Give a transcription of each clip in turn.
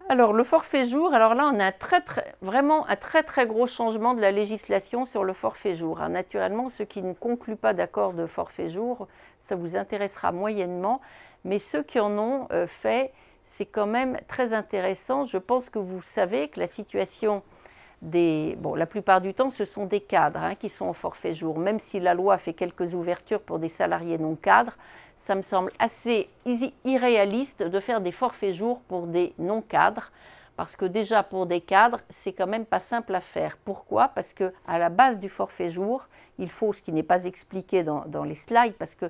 Alors, le forfait jour, alors là, on a vraiment un très gros changement de la législation sur le forfait jour. Alors, naturellement, ceux qui ne concluent pas d'accord de forfait jour, ça vous intéressera moyennement, mais ceux qui en ont fait, c'est quand même très intéressant. Je pense que vous savez que la situation la plupart du temps, ce sont des cadres qui sont au forfait jour, même si la loi fait quelques ouvertures pour des salariés non cadres. Ça me semble assez irréaliste de faire des forfaits jours pour des non-cadres, parce que déjà pour des cadres, c'est quand même pas simple à faire. Pourquoi? Parce qu'à la base du forfait jour, il faut, ce qui n'est pas expliqué dans les slides, parce que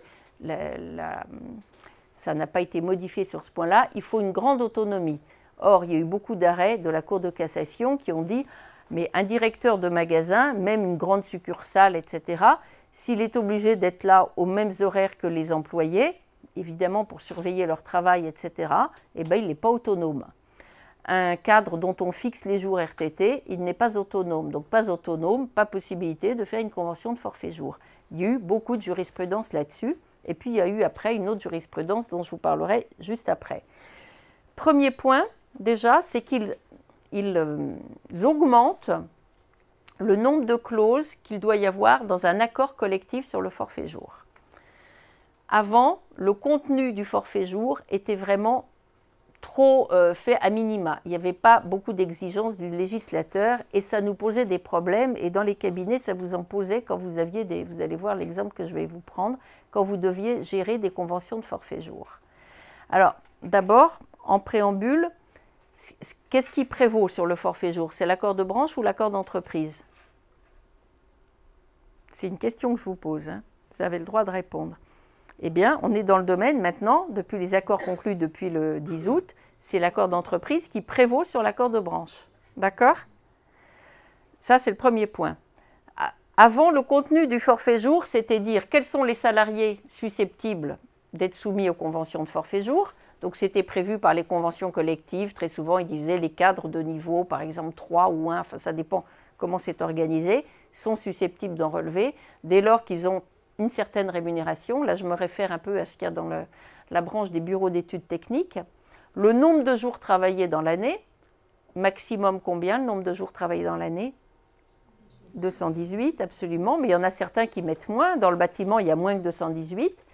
ça n'a pas été modifié sur ce point-là, il faut une grande autonomie. Or, il y a eu beaucoup d'arrêts de la Cour de cassation qui ont dit mais un directeur de magasin, même une grande succursale, etc., s'il est obligé d'être là aux mêmes horaires que les employés, évidemment pour surveiller leur travail, etc., eh bien, il n'est pas autonome. Un cadre dont on fixe les jours RTT, il n'est pas autonome. Donc pas autonome, pas possibilité de faire une convention de forfait jour. Il y a eu beaucoup de jurisprudence là-dessus, et puis il y a eu après une autre jurisprudence dont je vous parlerai juste après. Premier point, déjà, c'est qu'ils augmentent le nombre de clauses qu'il doit y avoir dans un accord collectif sur le forfait jour. Avant, le contenu du forfait jour était vraiment trop fait à minima. Il n'y avait pas beaucoup d'exigences du législateur et ça nous posait des problèmes. Et dans les cabinets, ça vous en posait quand vous aviez vous allez voir l'exemple que je vais vous prendre, quand vous deviez gérer des conventions de forfait jour. Alors, d'abord, en préambule, qu'est-ce qui prévaut sur le forfait jour? C'est l'accord de branche ou l'accord d'entreprise? C'est une question que je vous pose. Vous avez le droit de répondre. Eh bien, on est dans le domaine maintenant, depuis les accords conclus depuis le 10 août, c'est l'accord d'entreprise qui prévaut sur l'accord de branche. D'accord? Ça, c'est le premier point. Avant, le contenu du forfait jour, c'était dire quels sont les salariés susceptibles d'être soumis aux conventions de forfait jour. Donc, c'était prévu par les conventions collectives. Très souvent, ils disaient les cadres de niveau, par exemple 3 ou 1, enfin, ça dépend comment c'est organisé, sont susceptibles d'en relever dès lors qu'ils ont une certaine rémunération. Là, je me réfère un peu à ce qu'il y a dans la branche des bureaux d'études techniques. Le nombre de jours travaillés dans l'année, maximum combien le nombre de jours travaillés dans l'année? 218, absolument, mais il y en a certains qui mettent moins. Dans le bâtiment, il y a moins que 218.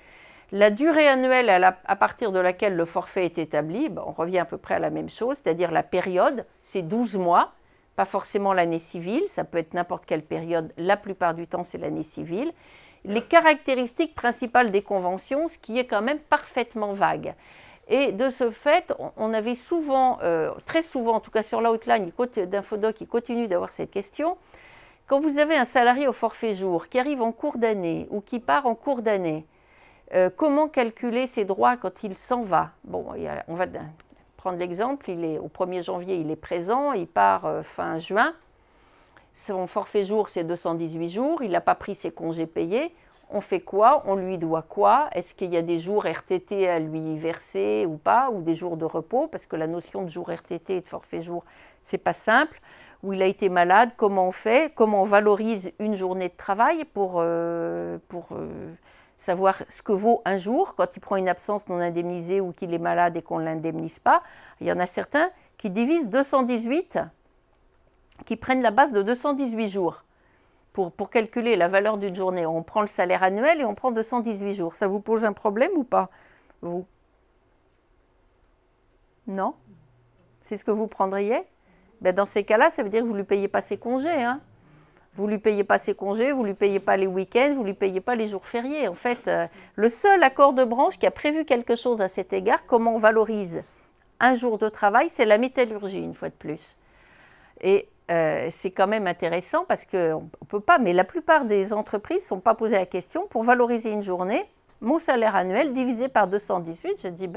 La durée annuelle à partir de laquelle le forfait est établi, on revient à peu près à la même chose, c'est-à-dire la période, c'est 12 mois, pas forcément l'année civile, ça peut être n'importe quelle période, la plupart du temps c'est l'année civile. Les caractéristiques principales des conventions, ce qui est quand même parfaitement vague. Et de ce fait, on avait souvent, très souvent, en tout cas sur la hotline d'Infodoc, qui continue d'avoir cette question, quand vous avez un salarié au forfait jour qui arrive en cours d'année ou qui part en cours d'année, comment calculer ses droits quand il s'en va? Bon, on va prendre l'exemple, au 1er janvier, il est présent, il part fin juin. Son forfait jour, c'est 218 jours, il n'a pas pris ses congés payés. On fait quoi? On lui doit quoi? Est-ce qu'il y a des jours RTT à lui verser ou pas? Ou des jours de repos? Parce que la notion de jour RTT et de forfait jour, c'est pas simple. Ou il a été malade, comment on fait? Comment on valorise une journée de travail pour savoir ce que vaut un jour quand il prend une absence non indemnisée ou qu'il est malade et qu'on ne l'indemnise pas? Il y en a certains qui divisent 218, qui prennent la base de 218 jours pour calculer la valeur d'une journée. On prend le salaire annuel et on prend 218 jours. Ça vous pose un problème ou pas, vous? Non? C'est ce que vous prendriez? Ben dans ces cas-là, ça veut dire que vous ne lui payez pas ses congés. Vous ne lui payez pas ses congés, vous ne lui payez pas les week-ends, vous ne lui payez pas les jours fériés. En fait, le seul accord de branche qui a prévu quelque chose à cet égard, comment on valorise un jour de travail, c'est la métallurgie, une fois de plus. Et c'est quand même intéressant parce qu'on ne peut pas, mais la plupart des entreprises ne sont pas posées la question pour valoriser une journée, mon salaire annuel divisé par 218, je dis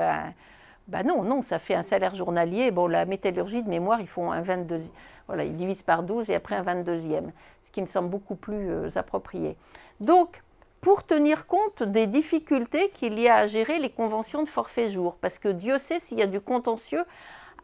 non, ça fait un salaire journalier. Bon, la métallurgie de mémoire, ils font un 22, voilà, ils divisent par 12 et après un 22e, ce qui me semble beaucoup plus approprié. Donc, pour tenir compte des difficultés qu'il y a à gérer les conventions de forfait jour, parce que Dieu sait s'il y a du contentieux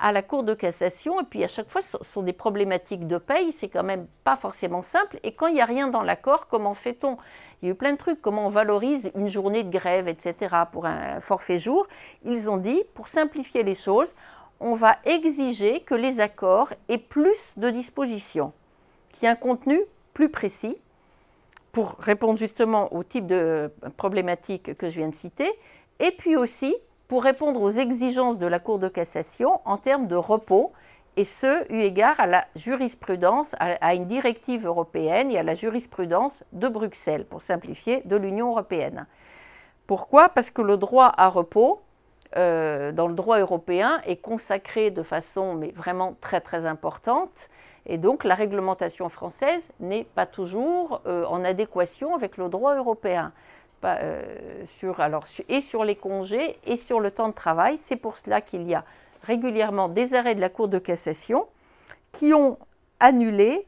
à la Cour de cassation, et puis à chaque fois, ce sont des problématiques de paye, c'est quand même pas forcément simple, et quand il n'y a rien dans l'accord, comment fait-on? Il y a eu plein de trucs, comment on valorise une journée de grève, etc. pour un forfait jour. Ils ont dit, pour simplifier les choses, on va exiger que les accords aient plus de dispositions, qu'il y ait un contenu plus précis, pour répondre justement au type de problématiques que je viens de citer, et puis aussi pour répondre aux exigences de la Cour de cassation en termes de repos, et ce, eu égard à la jurisprudence, à une directive européenne et à la jurisprudence de Bruxelles, pour simplifier, de l'Union européenne. Pourquoi? Parce que le droit à repos, dans le droit européen, est consacré de façon mais vraiment très très importante, et donc la réglementation française n'est pas toujours en adéquation avec le droit européen. Et sur les congés et sur le temps de travail. C'est pour cela qu'il y a régulièrement des arrêts de la Cour de cassation qui ont annulé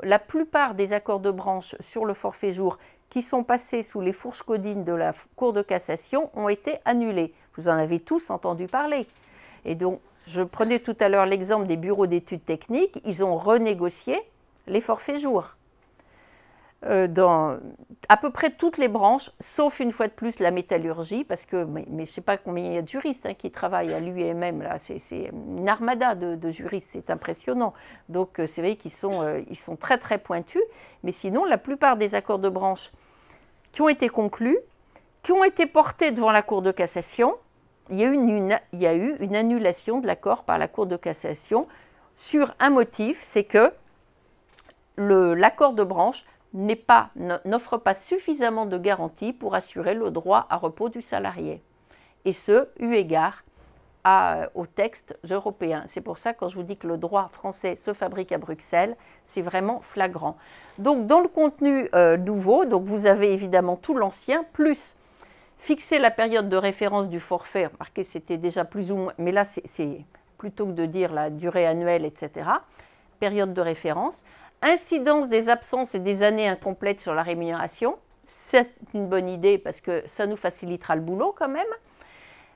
la plupart des accords de branche sur le forfait jour qui sont passés sous les fourches codines de la Cour de cassation ont été annulés. Vous en avez tous entendu parler. Et donc, je prenais tout à l'heure l'exemple des bureaux d'études techniques, ils ont renégocié les forfaits jours. Dans à peu près toutes les branches, sauf une fois de plus la métallurgie, parce que, mais je ne sais pas combien il y a de juristes qui travaillent à l'UEMM, là, c'est une armada de juristes, c'est impressionnant. Donc c'est vrai qu'ils ils sont très très pointus, mais sinon la plupart des accords de branche qui ont été conclus, qui ont été portés devant la Cour de cassation, il y a eu une annulation de l'accord par la Cour de cassation sur un motif, c'est que l'accord de branche n'offre pas suffisamment de garanties pour assurer le droit à repos du salarié. Et ce, eu égard aux textes européens. C'est pour ça que quand je vous dis que le droit français se fabrique à Bruxelles, c'est vraiment flagrant. Donc dans le contenu nouveau, donc vous avez évidemment tout l'ancien, plus fixer la période de référence du forfait, remarquez c'était déjà plus ou moins, mais là c'est plutôt que de dire la durée annuelle, etc., période de référence, incidence des absences et des années incomplètes sur la rémunération, c'est une bonne idée parce que ça nous facilitera le boulot quand même.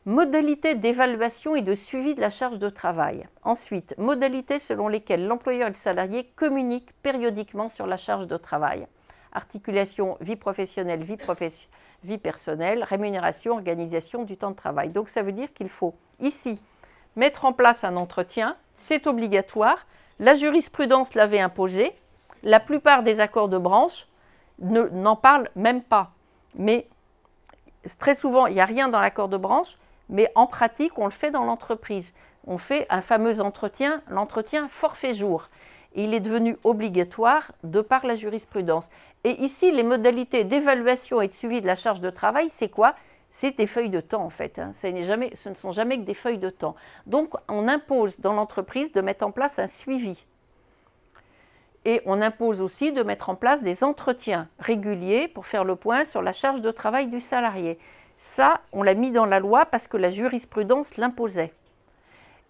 Modalités d'évaluation et de suivi de la charge de travail. Ensuite, modalités selon lesquelles l'employeur et le salarié communiquent périodiquement sur la charge de travail. Articulation vie professionnelle, vie personnelle, rémunération, organisation du temps de travail. Donc ça veut dire qu'il faut ici mettre en place un entretien, c'est obligatoire. La jurisprudence l'avait imposé, la plupart des accords de branche n'en parlent même pas. Mais très souvent, il n'y a rien dans l'accord de branche, mais en pratique, on le fait dans l'entreprise. On fait un fameux entretien, l'entretien forfait jour. Et il est devenu obligatoire de par la jurisprudence. Et ici, les modalités d'évaluation et de suivi de la charge de travail, c'est quoi? C'est des feuilles de temps en fait, ce ne sont jamais que des feuilles de temps. Donc on impose dans l'entreprise de mettre en place un suivi. Et on impose aussi de mettre en place des entretiens réguliers pour faire le point sur la charge de travail du salarié. Ça, on l'a mis dans la loi parce que la jurisprudence l'imposait.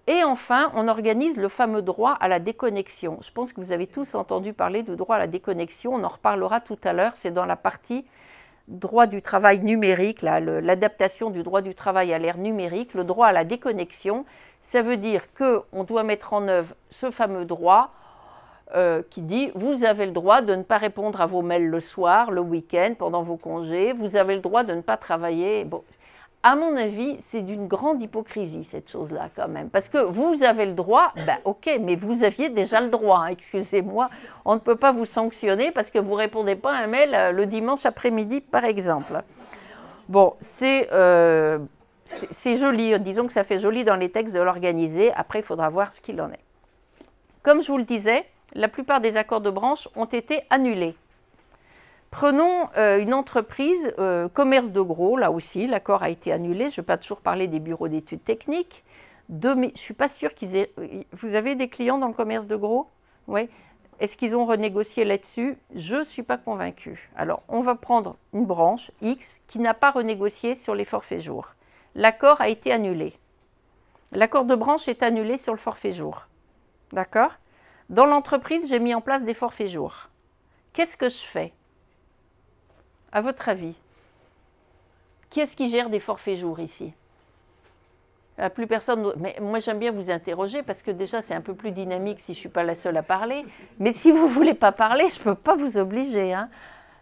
Et enfin, on organise le fameux droit à la déconnexion. Je pense que vous avez tous entendu parler du droit à la déconnexion, on en reparlera tout à l'heure, c'est dans la partie droit du travail numérique, l'adaptation du droit du travail à l'ère numérique, le droit à la déconnexion, ça veut dire qu'on doit mettre en œuvre ce fameux droit qui dit « vous avez le droit de ne pas répondre à vos mails le soir, le week-end, pendant vos congés, vous avez le droit de ne pas travailler ». Bon, à mon avis, c'est d'une grande hypocrisie cette chose-là quand même, parce que vous avez le droit, ben ok, mais vous aviez déjà le droit, hein, excusez-moi, on ne peut pas vous sanctionner parce que vous ne répondez pas à un mail le dimanche après-midi par exemple. Bon, c'est joli, disons que ça fait joli dans les textes de l'organiser, après il faudra voir ce qu'il en est. Comme je vous le disais, la plupart des accords de branche ont été annulés. Prenons une entreprise, commerce de gros, là aussi, l'accord a été annulé. Je ne vais pas toujours parler des bureaux d'études techniques. Je ne suis pas sûre qu'ils aient... Vous avez des clients dans le commerce de gros? Oui. Est-ce qu'ils ont renégocié là-dessus? Je ne suis pas convaincue. Alors, on va prendre une branche, X, qui n'a pas renégocié sur les forfaits jours. L'accord a été annulé. L'accord de branche est annulé sur le forfait jour. D'accord? Dans l'entreprise, j'ai mis en place des forfaits jours. Qu'est-ce que je fais? À votre avis, qui est-ce qui gère des forfaits jours ici? Plus personne. Mais moi, j'aime bien vous interroger parce que déjà, c'est un peu plus dynamique si je ne suis pas la seule à parler. Mais si vous ne voulez pas parler, je ne peux pas vous obliger. Hein.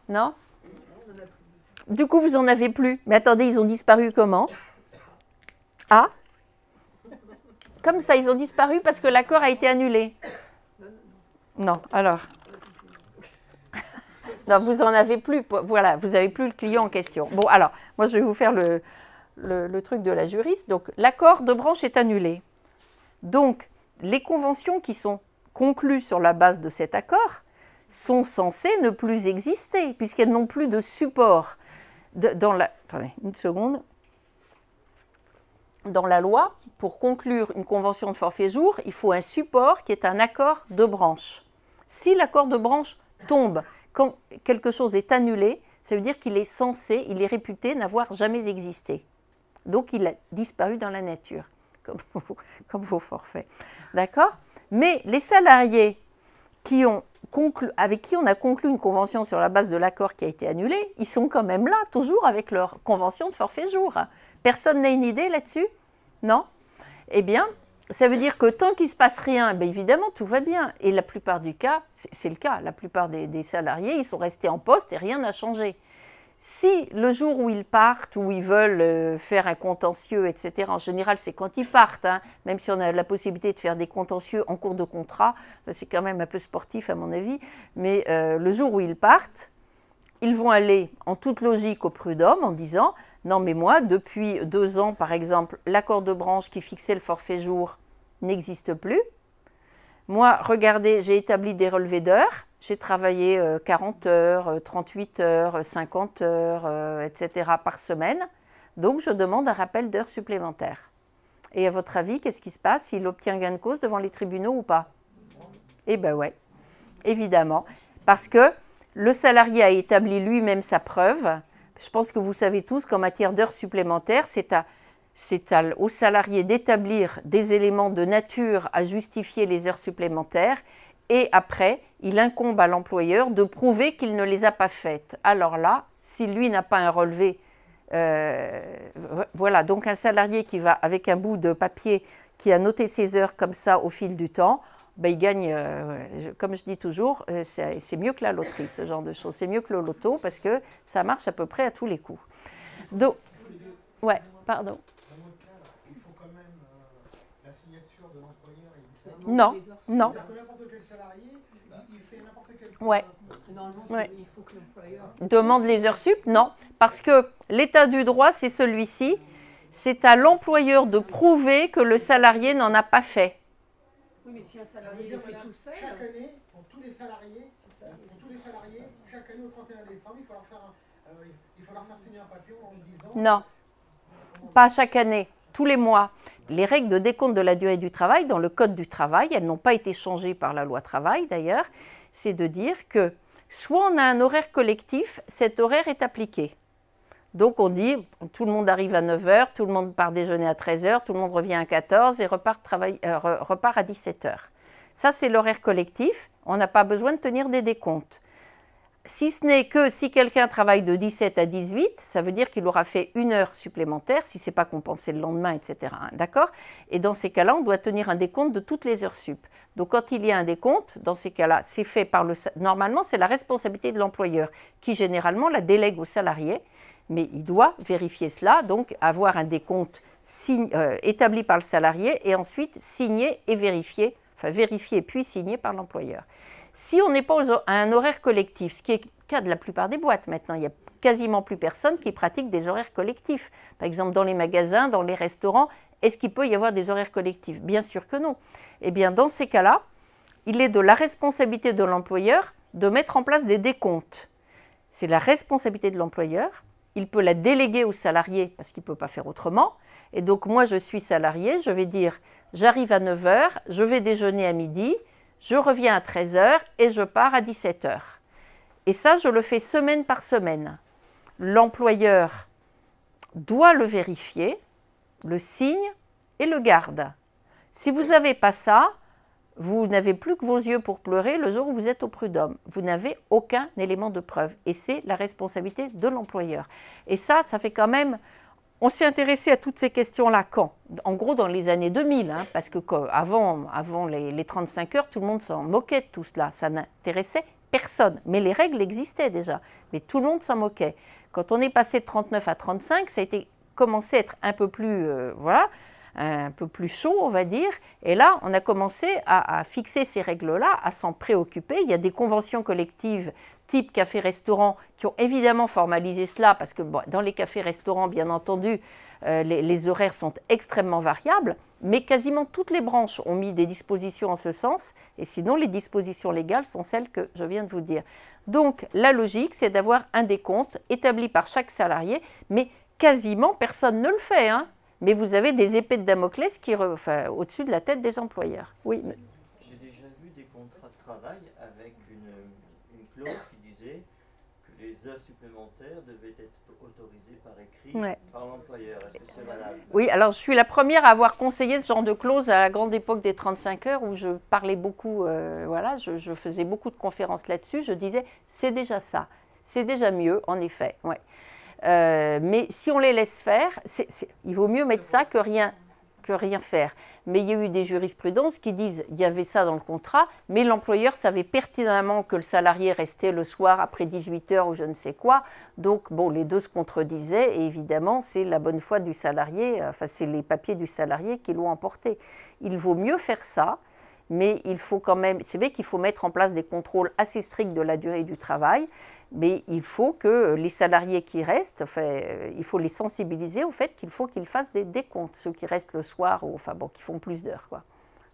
Non? Du coup, vous n'en avez plus. Mais attendez, ils ont disparu comment? Ah? Comme ça, ils ont disparu parce que l'accord a été annulé. Non, alors. Non, vous n'en avez plus. Voilà, vous n'avez plus le client en question. Bon, alors, moi, je vais vous faire le truc de la juriste. Donc, l'accord de branche est annulé. Donc, les conventions qui sont conclues sur la base de cet accord sont censées ne plus exister, puisqu'elles n'ont plus de support. Attendez, une seconde. Dans la loi, pour conclure une convention de forfait jour, il faut un support qui est un accord de branche. Si l'accord de branche tombe quand quelque chose est annulé, ça veut dire qu'il est censé, il est réputé n'avoir jamais existé. Donc il a disparu dans la nature, comme vos forfaits. D'accord? Mais les salariés avec qui on a conclu une convention sur la base de l'accord qui a été annulé, ils sont quand même là, toujours avec leur convention de forfait jour. Personne n'a une idée là-dessus? Non? Eh bien, ça veut dire que tant qu'il ne se passe rien, bien évidemment, tout va bien. Et la plupart du cas, c'est le cas, la plupart des salariés, ils sont restés en poste et rien n'a changé. Si le jour où ils partent, où ils veulent faire un contentieux, etc., en général, c'est quand ils partent, hein, même si on a la possibilité de faire des contentieux en cours de contrat, c'est quand même un peu sportif à mon avis, mais le jour où ils partent, ils vont aller en toute logique au prud'homme en disant « Non, mais moi, depuis 2 ans, par exemple, l'accord de branche qui fixait le forfait jour n'existe plus. Moi, regardez, j'ai établi des relevés d'heures. J'ai travaillé 40 heures, 38 heures, 50 heures, etc. par semaine. Donc, je demande un rappel d'heures supplémentaires. Et à votre avis, qu'est-ce qui se passe? Il obtient gain de cause devant les tribunaux ou pas? Eh bien, ouais, évidemment. Parce que le salarié a établi lui-même sa preuve. Je pense que vous savez tous qu'en matière d'heures supplémentaires, c'est au salarié d'établir des éléments de nature à justifier les heures supplémentaires et après, il incombe à l'employeur de prouver qu'il ne les a pas faites. Alors là, si lui n'a pas un relevé, voilà, donc un salarié qui va avec un bout de papier qui a noté ses heures comme ça au fil du temps, ben, il gagne, comme je dis toujours, c'est mieux que la loterie, ce genre de choses. C'est mieux que le loto parce que ça marche à peu près à tous les coups. Donc, ouais, pardon. Non, non. Ouais. Ouais. Demande les heures sup? Non, parce que l'état du droit, c'est celui-ci. C'est à l'employeur de prouver que le salarié n'en a pas fait. Oui, mais si un salarié le fait tout seul... Chaque année, pour tous les salariés, chaque année au 31 décembre, il faut leur faire signer un papier en disant... Non, pas chaque année, tous les mois. Les règles de décompte de la durée du travail dans le Code du travail, elles n'ont pas été changées par la loi travail d'ailleurs, c'est de dire que soit on a un horaire collectif, cet horaire est appliqué. Donc on dit, tout le monde arrive à 9 h, tout le monde part déjeuner à 13 h, tout le monde revient à 14 h et repart à 17 h. Ça c'est l'horaire collectif, on n'a pas besoin de tenir des décomptes. Si ce n'est que si quelqu'un travaille de 17 à 18, ça veut dire qu'il aura fait 1 heure supplémentaire, si ce n'est pas compensé le lendemain, etc. D'accord? Et dans ces cas-là, on doit tenir un décompte de toutes les heures sup. Donc quand il y a un décompte, dans ces cas-là, c'est fait par le... Normalement, c'est la responsabilité de l'employeur, qui généralement la délègue au salarié, mais il doit vérifier cela, donc avoir un décompte établi par le salarié et ensuite signé et vérifié, enfin vérifié puis signé par l'employeur. Si on n'est pas à un horaire collectif, ce qui est le cas de la plupart des boîtes maintenant, il n'y a quasiment plus personne qui pratique des horaires collectifs. Par exemple, dans les magasins, dans les restaurants, est-ce qu'il peut y avoir des horaires collectifs? Bien sûr que non. Eh bien, dans ces cas-là, il est de la responsabilité de l'employeur de mettre en place des décomptes. C'est la responsabilité de l'employeur. Il peut la déléguer au salarié parce qu'il ne peut pas faire autrement. Et donc, moi, je suis salarié, je vais dire, j'arrive à 9 h, je vais déjeuner à midi, je reviens à 13 h et je pars à 17 h. Et ça, je le fais semaine par semaine. L'employeur doit le vérifier, le signe et le garde. Si vous n'avez pas ça, vous n'avez plus que vos yeux pour pleurer le jour où vous êtes au prud'homme. Vous n'avez aucun élément de preuve. Et c'est la responsabilité de l'employeur. Et ça fait quand même on s'est intéressé à toutes ces questions-là quand? En gros, dans les années 2000, hein, parce que avant les 35 heures, tout le monde s'en moquait de tout cela. Ça n'intéressait personne. Mais les règles existaient déjà. Mais tout le monde s'en moquait. Quand on est passé de 39 à 35, ça a commencé à être un peu plus, un peu plus chaud, on va dire. Et là, on a commencé à fixer ces règles-là, à s'en préoccuper. Il y a des conventions collectives type café-restaurant qui ont évidemment formalisé cela, parce que bon, dans les cafés-restaurants, bien entendu, les horaires sont extrêmement variables, mais quasiment toutes les branches ont mis des dispositions en ce sens, et sinon les dispositions légales sont celles que je viens de vous dire. Donc la logique, c'est d'avoir un décompte établi par chaque salarié, mais quasiment personne ne le fait, hein. Mais vous avez des épées de Damoclès au-dessus de la tête des employeurs. Oui. J'ai déjà vu des contrats de travail avec une clause qui disait que les heures supplémentaires devaient être autorisées par écrit par l'employeur. Est-ce que c'est valable? Oui, alors je suis la première à avoir conseillé ce genre de clause à la grande époque des 35 heures où je parlais beaucoup, je faisais beaucoup de conférences là-dessus. Je disais, c'est déjà ça, c'est déjà mieux, en effet. Ouais. Mais si on les laisse faire, il vaut mieux mettre ça que rien faire. Mais il y a eu des jurisprudences qui disent il y avait ça dans le contrat, mais l'employeur savait pertinemment que le salarié restait le soir après 18 heures ou je ne sais quoi. Donc, bon, les deux se contredisaient et évidemment, c'est la bonne foi du salarié, enfin, c'est les papiers du salarié qui l'ont emporté. Il vaut mieux faire ça, mais il faut quand même, c'est vrai qu'il faut mettre en place des contrôles assez stricts de la durée du travail. Mais il faut que les salariés qui restent, il faut les sensibiliser au fait qu'il faut qu'ils fassent des décomptes, ceux qui restent le soir, ou qui font plus d'heures, quoi.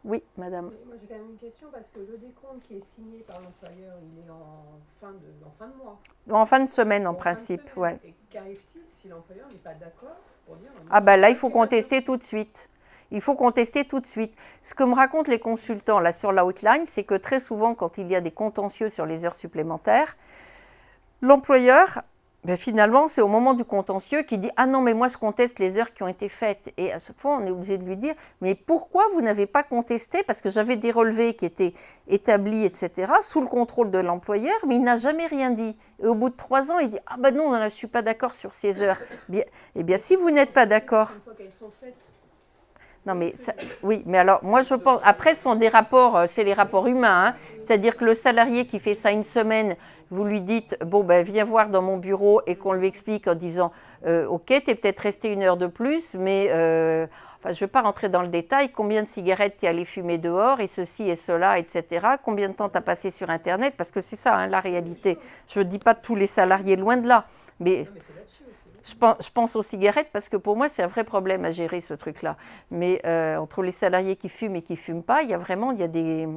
Oui, madame. Moi, j'ai quand même une question, parce que le décompte qui est signé par l'employeur, il est en fin de mois. En fin de semaine, en principe, oui. Et qu'arrive-t-il si l'employeur n'est pas d'accord pour dire... Ah ben là, il faut contester tout de suite. Il faut contester tout de suite. Ce que me racontent les consultants là sur l'outline, c'est que très souvent, quand il y a des contentieux sur les heures supplémentaires, l'employeur, finalement, c'est au moment du contentieux qu'il dit « Ah non, mais moi, je conteste les heures qui ont été faites. » Et à ce point, on est obligé de lui dire « Mais pourquoi vous n'avez pas contesté ?» Parce que j'avais des relevés qui étaient établis, etc., sous le contrôle de l'employeur, mais il n'a jamais rien dit. Et au bout de 3 ans, il dit « Ah ben non, je ne suis pas d'accord sur ces heures. » Eh bien, si vous n'êtes pas d'accord... Une fois qu'elles sont faites. Non, mais oui, mais alors, moi, je pense... Après, ce sont des rapports, c'est les rapports humains, hein. C'est-à-dire que le salarié qui fait ça une semaine, vous lui dites, bon, ben, viens voir dans mon bureau, et qu'on lui explique en disant, ok, tu es peut-être resté 1 heure de plus, mais je ne vais pas rentrer dans le détail, combien de cigarettes tu es allé fumer dehors, et ceci et cela, etc. Combien de temps tu as passé sur Internet, parce que c'est ça, hein, la réalité. Je ne dis pas tous les salariés, loin de là, mais... Je pense aux cigarettes parce que pour moi, c'est un vrai problème à gérer ce truc-là. Mais entre les salariés qui fument et qui ne fument pas, il y a des...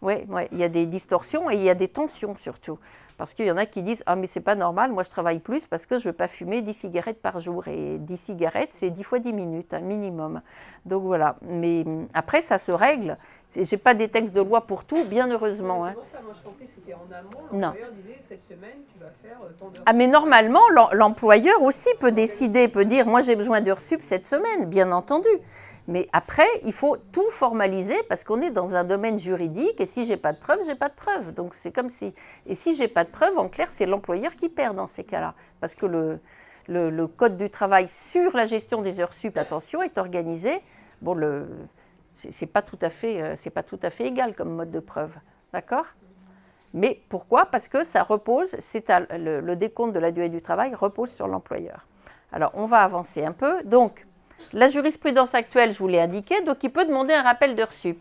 il y a des distorsions et il y a des tensions surtout. Parce qu'il y en a qui disent « Ah, mais c'est pas normal, moi je travaille plus parce que je ne veux pas fumer 10 cigarettes par jour. » Et 10 cigarettes, c'est 10 fois 10 minutes, un minimum. Donc voilà. Mais après, ça se règle. Je n'ai pas des textes de loi pour tout, bien heureusement. C'est pour ça, moi je pensais que c'était en amont. Non. L'employeur disait cette semaine, tu vas faire tant d'heures. Ah, mais normalement, l'employeur aussi peut décider, peut dire « Moi j'ai besoin d'heures sup cette semaine », bien entendu. Mais après, il faut tout formaliser parce qu'on est dans un domaine juridique et si je n'ai pas de preuves, je n'ai pas de preuves. Donc c'est comme si... Et si je n'ai pas de preuves, en clair, c'est l'employeur qui perd dans ces cas-là. Parce que le Code du travail sur la gestion des heures sup, attention, est organisé. Bon, c'est pas tout à fait égal comme mode de preuve. D'accord ? Mais pourquoi ? Parce que ça repose, le décompte de la durée du travail repose sur l'employeur. Alors, on va avancer un peu. Donc, la jurisprudence actuelle, je vous l'ai indiqué, donc il peut demander un rappel d'heures sup.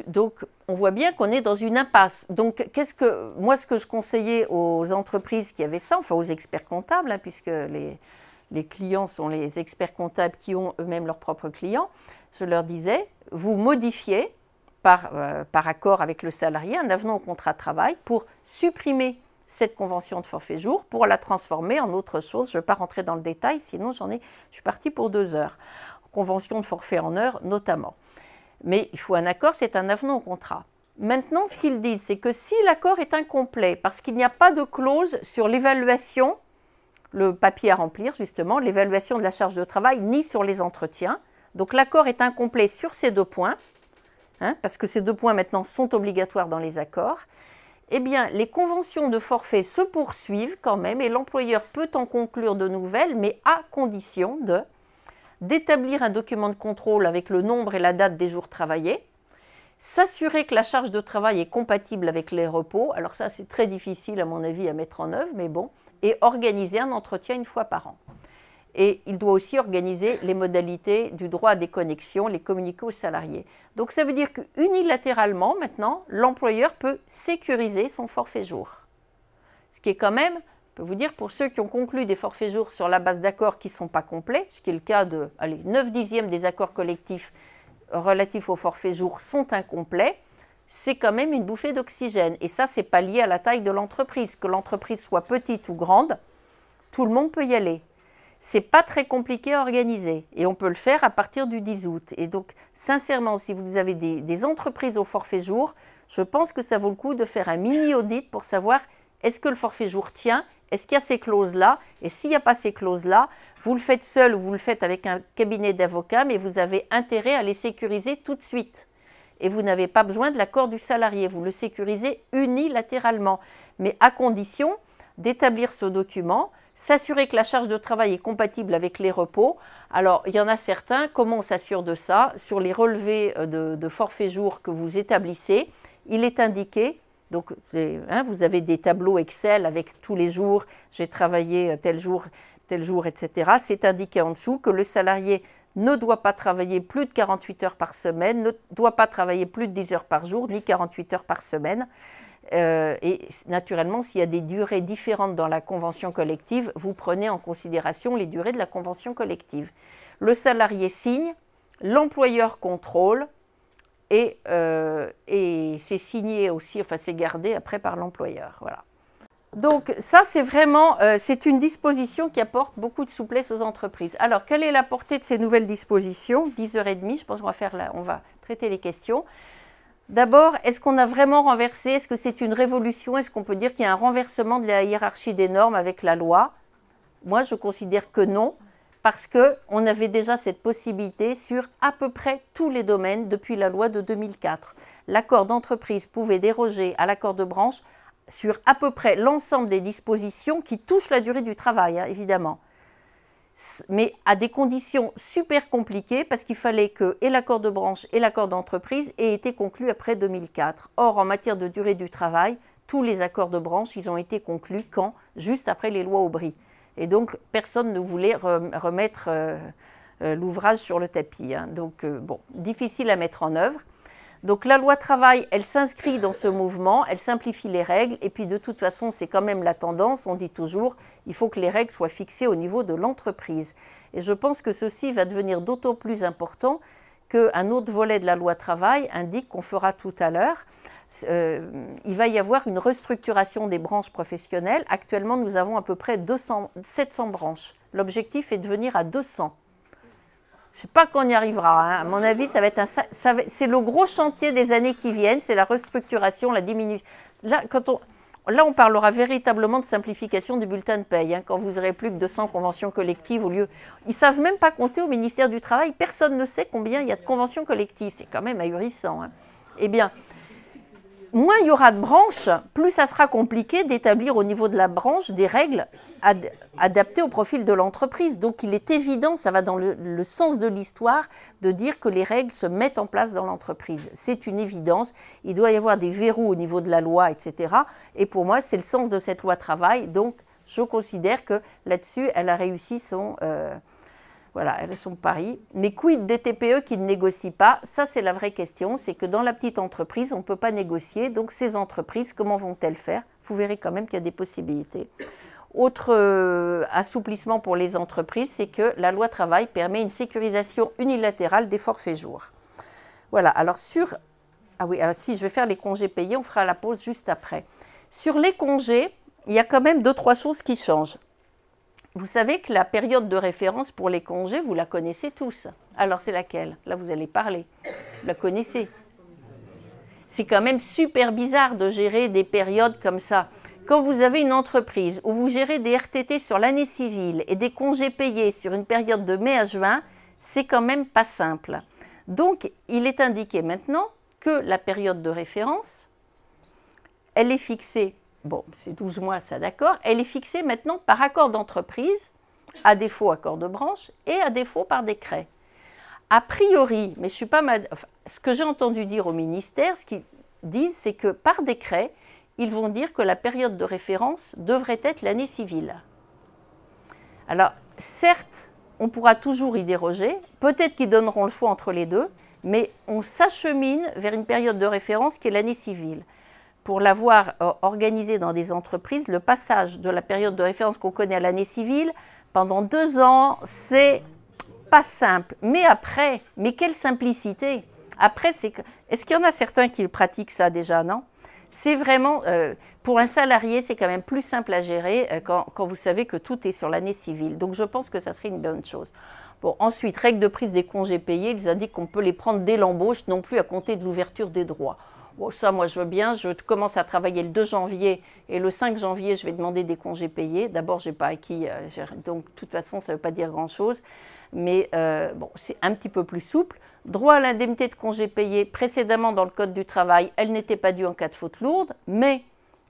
Donc, on voit bien qu'on est dans une impasse. Donc, ce que je conseillais aux entreprises qui avaient ça, enfin aux experts comptables, hein, puisque les clients sont les experts comptables qui ont eux-mêmes leurs propres clients, je leur disais, vous modifiez par accord avec le salarié un avenant au contrat de travail pour supprimer cette convention de forfait jour pour la transformer en autre chose. Je ne vais pas rentrer dans le détail, sinon je suis partie pour 2 heures. Convention de forfait en heure notamment. Mais il faut un accord, c'est un avenant au contrat. Maintenant, ce qu'ils disent, c'est que si l'accord est incomplet, parce qu'il n'y a pas de clause sur l'évaluation, le papier à remplir justement, l'évaluation de la charge de travail, ni sur les entretiens, donc l'accord est incomplet sur ces 2 points, hein, parce que ces 2 points maintenant sont obligatoires dans les accords, eh bien, les conventions de forfait se poursuivent quand même et l'employeur peut en conclure de nouvelles, mais à condition d'établir un document de contrôle avec le nombre et la date des jours travaillés, s'assurer que la charge de travail est compatible avec les repos, alors ça c'est très difficile à mon avis à mettre en œuvre, mais bon, et organiser un entretien une fois par an. Et il doit aussi organiser les modalités du droit à déconnexion, les communiquer aux salariés. Donc ça veut dire qu'unilatéralement, maintenant, l'employeur peut sécuriser son forfait jour. Ce qui est quand même, je peux vous dire, pour ceux qui ont conclu des forfaits jours sur la base d'accords qui ne sont pas complets, ce qui est le cas de 9/10 des accords collectifs relatifs au forfait jour sont incomplets, c'est quand même une bouffée d'oxygène. Et ça, ce n'est pas lié à la taille de l'entreprise. Que l'entreprise soit petite ou grande, tout le monde peut y aller. Ce n'est pas très compliqué à organiser et on peut le faire à partir du 10 août. Et donc, sincèrement, si vous avez des entreprises au forfait jour, je pense que ça vaut le coup de faire un mini-audit pour savoir est-ce que le forfait jour tient, est-ce qu'il y a ces clauses-là, et s'il n'y a pas ces clauses-là, vous le faites seul ou vous le faites avec un cabinet d'avocats, mais vous avez intérêt à les sécuriser tout de suite. Et vous n'avez pas besoin de l'accord du salarié, vous le sécurisez unilatéralement, mais à condition d'établir ce document, s'assurer que la charge de travail est compatible avec les repos. Alors, il y en a certains, comment on s'assure de ça? Sur les relevés de forfait jour que vous établissez, il est indiqué, donc vous avez des tableaux Excel avec tous les jours, j'ai travaillé tel jour, etc. C'est indiqué en dessous que le salarié ne doit pas travailler plus de 48 heures par semaine, ne doit pas travailler plus de 10 heures par jour, ni 48 heures par semaine. Et naturellement, s'il y a des durées différentes dans la convention collective, vous prenez en considération les durées de la convention collective. Le salarié signe, l'employeur contrôle et c'est signé aussi, enfin c'est gardé après par l'employeur. Voilà. Donc ça c'est vraiment, c'est une disposition qui apporte beaucoup de souplesse aux entreprises. Alors quelle est la portée de ces nouvelles dispositions? 10h30, je pense qu'on va traiter les questions. D'abord, est-ce qu'on a vraiment renversé? Est-ce que c'est une révolution? Est-ce qu'on peut dire qu'il y a un renversement de la hiérarchie des normes avec la loi? Moi, je considère que non, parce qu'on avait déjà cette possibilité sur à peu près tous les domaines depuis la loi de 2004. L'accord d'entreprise pouvait déroger à l'accord de branche sur à peu près l'ensemble des dispositions qui touchent la durée du travail, hein, évidemment. Mais à des conditions super compliquées parce qu'il fallait que et l'accord de branche et l'accord d'entreprise aient été conclus après 2004. Or, en matière de durée du travail, tous les accords de branche, ils ont été conclus quand? Juste après les lois Aubry. Et donc, personne ne voulait remettre l'ouvrage sur le tapis. Hein. Donc, bon, difficile à mettre en œuvre. Donc, la loi travail, elle s'inscrit dans ce mouvement, elle simplifie les règles, et puis de toute façon, c'est quand même la tendance, on dit toujours, il faut que les règles soient fixées au niveau de l'entreprise. Et je pense que ceci va devenir d'autant plus important qu'un autre volet de la loi travail indique qu'on fera tout à l'heure. Il va y avoir une restructuration des branches professionnelles. Actuellement, nous avons à peu près 700 branches. L'objectif est de venir à 200. Je ne sais pas quand on y arrivera. Hein. À mon avis, c'est le gros chantier des années qui viennent, c'est la restructuration, la diminution. Là, on parlera véritablement de simplification du bulletin de paye. Hein, quand vous n'aurez plus que 200 conventions collectives au lieu... Ils ne savent même pas compter au ministère du Travail. Personne ne sait combien il y a de conventions collectives. C'est quand même ahurissant. Hein. Eh bien, moins il y aura de branches, plus ça sera compliqué d'établir au niveau de la branche des règles adaptées au profil de l'entreprise. Donc il est évident, ça va dans le sens de l'histoire, de dire que les règles se mettent en place dans l'entreprise. C'est une évidence, il doit y avoir des verrous au niveau de la loi, etc. Et pour moi, c'est le sens de cette loi travail. Donc je considère que là-dessus, elle a réussi son pari. Mais quid des TPE qui ne négocient pas? Ça, c'est la vraie question. C'est que dans la petite entreprise, on ne peut pas négocier. Donc, ces entreprises, comment vont-elles faire? Vous verrez quand même qu'il y a des possibilités. Autre assouplissement pour les entreprises, c'est que la loi travail permet une sécurisation unilatérale des forfaits jours. Voilà. Alors, si je vais faire les congés payés, on fera la pause juste après. Sur les congés, il y a quand même 2-3 choses qui changent. Vous savez que la période de référence pour les congés, vous la connaissez tous. Alors c'est laquelle? Là, vous allez parler. Vous la connaissez. C'est quand même super bizarre de gérer des périodes comme ça. Quand vous avez une entreprise où vous gérez des RTT sur l'année civile et des congés payés sur une période de mai à juin, c'est quand même pas simple. Donc, il est indiqué maintenant que la période de référence, elle est fixée, bon, c'est 12 mois, ça d'accord, elle est fixée maintenant par accord d'entreprise, à défaut accord de branche, et à défaut par décret. A priori, mais je suis pas enfin, ce que j'ai entendu dire au ministère, ce qu'ils disent, c'est que par décret, ils vont dire que la période de référence devrait être l'année civile. Alors, certes, on pourra toujours y déroger, peut-être qu'ils donneront le choix entre les deux, mais on s'achemine vers une période de référence qui est l'année civile. Pour l'avoir organisé dans des entreprises, le passage de la période de référence qu'on connaît à l'année civile, pendant 2 ans, c'est pas simple. Mais après, mais quelle simplicité! Après, est-ce qu'il y en a certains qui pratiquent ça déjà, non? C'est vraiment, pour un salarié, c'est quand même plus simple à gérer quand vous savez que tout est sur l'année civile. Donc je pense que ça serait une bonne chose. Bon, ensuite, règle de prise des congés payés, ils indiquent qu'on peut les prendre dès l'embauche, non plus à compter de l'ouverture des droits. Bon, ça, moi, je veux bien. Je commence à travailler le 2 janvier et le 5 janvier, je vais demander des congés payés. D'abord, je n'ai pas acquis, donc de toute façon, ça ne veut pas dire grand-chose. Mais bon, c'est un petit peu plus souple. Droit à l'indemnité de congés payés, précédemment dans le Code du travail, elle n'était pas due en cas de faute lourde, mais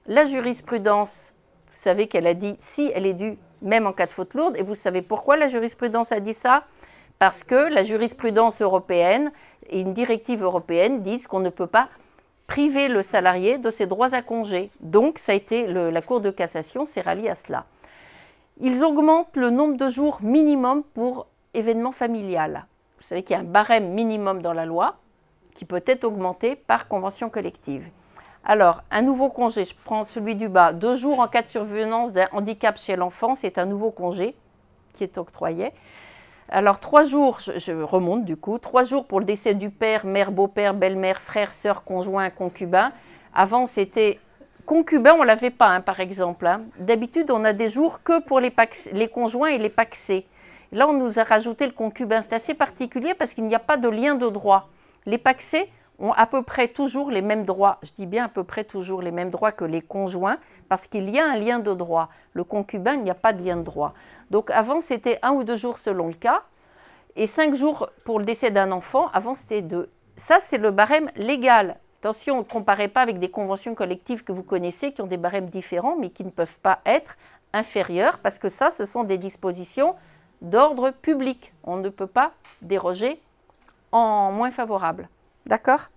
la jurisprudence, vous savez qu'elle a dit si elle est due même en cas de faute lourde, et vous savez pourquoi la jurisprudence a dit ça? Parce que la jurisprudence européenne et une directive européenne disent qu'on ne peut pas priver le salarié de ses droits à congé. Donc, ça a été la Cour de cassation s'est ralliée à cela. Ils augmentent le nombre de jours minimum pour événement familial. Vous savez qu'il y a un barème minimum dans la loi qui peut être augmenté par convention collective. Alors, un nouveau congé, je prends celui du bas, 2 jours en cas de survenance d'un handicap chez l'enfant, c'est un nouveau congé qui est octroyé. Alors, 3 jours, je remonte du coup, 3 jours pour le décès du père, mère, beau-père, belle-mère, frère, sœur, conjoint, concubin. Avant, c'était concubin, on ne l'avait pas, hein, par exemple. Hein. D'habitude, on a des jours que pour les conjoints et les pacsés. Là, on nous a rajouté le concubin. C'est assez particulier parce qu'il n'y a pas de lien de droit. Les pacsés ont à peu près toujours les mêmes droits. Je dis bien à peu près toujours les mêmes droits que les conjoints parce qu'il y a un lien de droit. Le concubin, il n'y a pas de lien de droit. Donc avant, c'était 1 ou 2 jours selon le cas et 5 jours pour le décès d'un enfant. Avant, c'était 2. Ça, c'est le barème légal. Attention, ne comparez pas avec des conventions collectives que vous connaissez qui ont des barèmes différents mais qui ne peuvent pas être inférieurs parce que ça, ce sont des dispositions d'ordre public. On ne peut pas déroger en moins favorable. D'accord?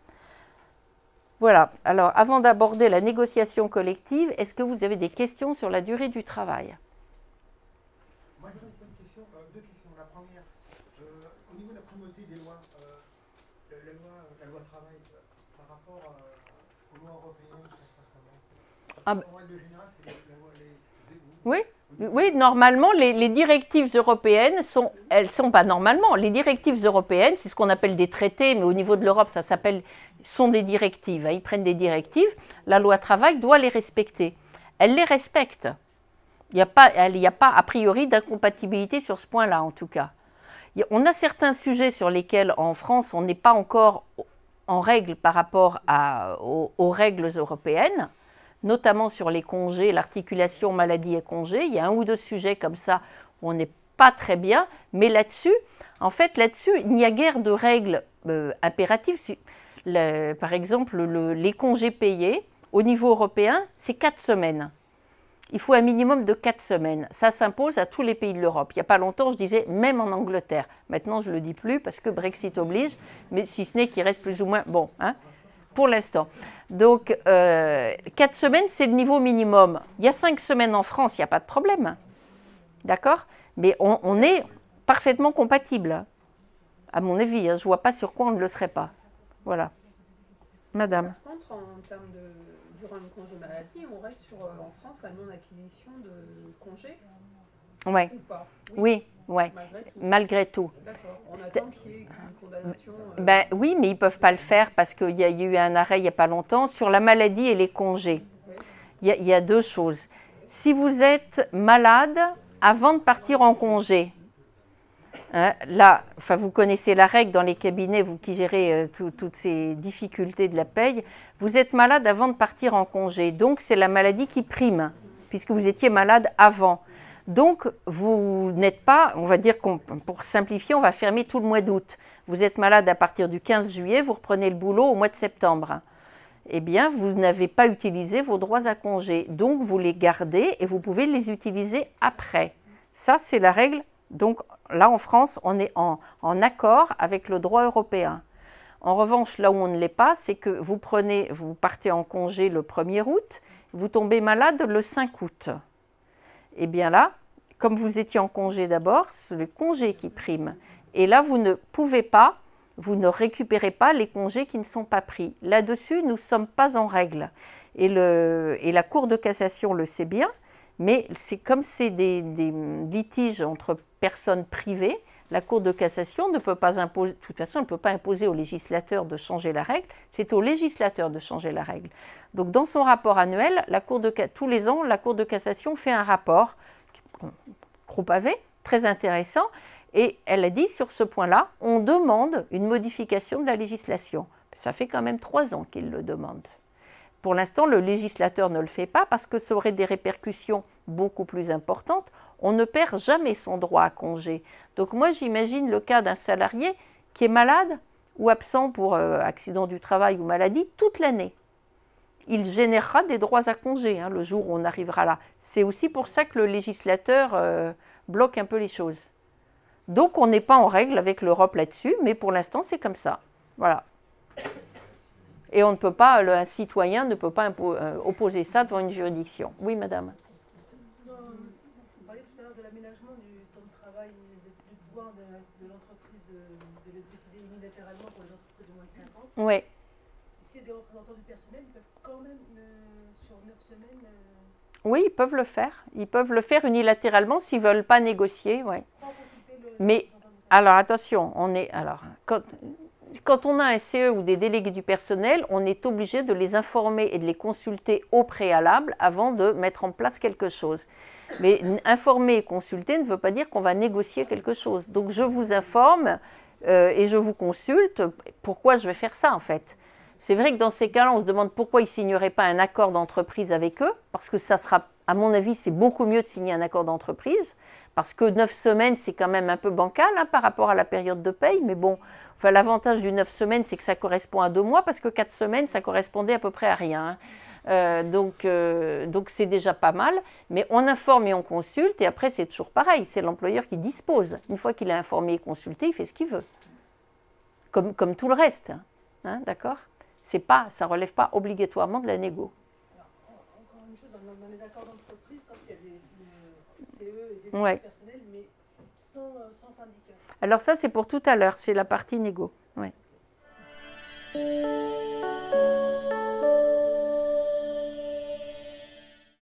Voilà. Alors, avant d'aborder la négociation collective, est-ce que vous avez des questions sur la durée du travail? Moi, j'ai une question, 2 questions. La première, au niveau de la primauté des lois, la loi travail, par rapport aux lois européennes, ça se passe comment? En règle générale, c'est la loi, oui. Oui, normalement, les directives européennes les directives européennes, c'est ce qu'on appelle des traités, mais au niveau de l'Europe, sont des directives. Hein, ils prennent des directives, la loi travail doit les respecter. Elle les respecte. Il n'y a pas a priori d'incompatibilité sur ce point-là, en tout cas. On a certains sujets sur lesquels, en France, on n'est pas encore en règle par rapport aux règles européennes, notamment sur les congés, l'articulation maladie et congés. Il y a 1 ou 2 sujets comme ça où on n'est pas très bien, mais là-dessus, il n'y a guère de règles impératives. Par exemple, les congés payés, au niveau européen, c'est 4 semaines. Il faut un minimum de 4 semaines. Ça s'impose à tous les pays de l'Europe. Il n'y a pas longtemps, je disais même en Angleterre. Maintenant, je ne le dis plus parce que Brexit oblige, mais si ce n'est qu'il reste plus ou moins bon, hein, pour l'instant. Donc, 4 semaines, c'est le niveau minimum. Il y a 5 semaines en France, il n'y a pas de problème. D'accord? Mais on est parfaitement compatible. À mon avis, hein, je ne vois pas sur quoi on ne le serait pas. Voilà. Madame. Par contre, en termes de durant le congé maladie, on reste sur, en France, la non-acquisition de congés. Ouais. Ou pas? Oui, ouais. Malgré tout. D'accord. On attend qu'il y ait une condamnation. Ben, oui, mais ils ne peuvent pas le faire parce qu'il y a eu un arrêt il n'y a pas longtemps sur la maladie et les congés. Il y a 2 choses. Si vous êtes malade avant de partir en congé, hein, là, vous connaissez la règle dans les cabinets, vous qui gérez toutes ces difficultés de la paye, vous êtes malade avant de partir en congé. Donc, c'est la maladie qui prime, puisque vous étiez malade avant. Donc, vous n'êtes pas, on va dire, pour simplifier, on va fermer tout le mois d'août. Vous êtes malade à partir du 15 juillet, vous reprenez le boulot au mois de septembre. eh bien, vous n'avez pas utilisé vos droits à congé. Donc, vous les gardez et vous pouvez les utiliser après. Ça, c'est la règle. Donc, là, en France, on est en accord avec le droit européen. En revanche, là où on ne l'est pas, c'est que vous partez en congé le 1er août, vous tombez malade le 5 août. Eh bien là, comme vous étiez en congé d'abord, c'est le congé qui prime. Et là, vous ne pouvez pas, vous ne récupérez pas les congés qui ne sont pas pris. Là-dessus, nous ne sommes pas en règle. Et la Cour de cassation le sait bien, mais comme c'est des litiges entre personnes privées, la Cour de cassation ne peut pas imposer, de toute façon, elle ne peut pas imposer au législateur de changer la règle, c'est au législateur de changer la règle. Donc, dans son rapport annuel, tous les ans, la Cour de cassation fait un rapport, gros pavé, très intéressant, et elle a dit sur ce point-là, on demande une modification de la législation. Ça fait quand même 3 ans qu'il le demande. Pour l'instant, le législateur ne le fait pas parce que ça aurait des répercussions beaucoup plus importantes. On ne perd jamais son droit à congé. Donc moi, j'imagine le cas d'un salarié qui est malade ou absent pour accident du travail ou maladie toute l'année. Il générera des droits à congé le jour où on arrivera là. C'est aussi pour ça que le législateur bloque un peu les choses. Donc on n'est pas en règle avec l'Europe là-dessus, mais pour l'instant, c'est comme ça. Voilà. Et on ne peut pas, un citoyen ne peut pas opposer ça devant une juridiction. Oui, madame. Vous parliez tout à l'heure de l'aménagement du temps de travail, du pouvoir de l'entreprise de le décider unilatéralement pour les entreprises de moins de 50. Oui. S'il y a des représentants du personnel, ils peuvent quand même, sur 9 semaines... Oui, ils peuvent le faire. Ils peuvent le faire unilatéralement s'ils ne veulent pas négocier. Ouais. Sans consulter le... Mais, alors attention, quand on a un CE ou des délégués du personnel, on est obligé de les informer et de les consulter au préalable avant de mettre en place quelque chose. Mais informer et consulter ne veut pas dire qu'on va négocier quelque chose. Donc je vous informe et je vous consulte. Pourquoi je vais faire ça en fait? C'est vrai que dans ces cas-là, on se demande pourquoi ils ne signeraient pas un accord d'entreprise avec eux, parce que ça sera, à mon avis, c'est beaucoup mieux de signer un accord d'entreprise, parce que 9 semaines, c'est quand même un peu bancal par rapport à la période de paye, mais bon, enfin, l'avantage du 9 semaines, c'est que ça correspond à 2 mois, parce que 4 semaines, ça correspondait à peu près à rien. Donc c'est déjà pas mal, mais on informe et on consulte, et après, c'est toujours pareil, c'est l'employeur qui dispose. Une fois qu'il a informé et consulté, il fait ce qu'il veut, comme tout le reste, d'accord ? Ça ne relève pas obligatoirement de la négo. Alors, encore une chose, dans les accords d'entreprise, quand il y a des CE et des personnels, mais sans syndicat. Alors ça, c'est pour tout à l'heure, c'est la partie négo. Ouais.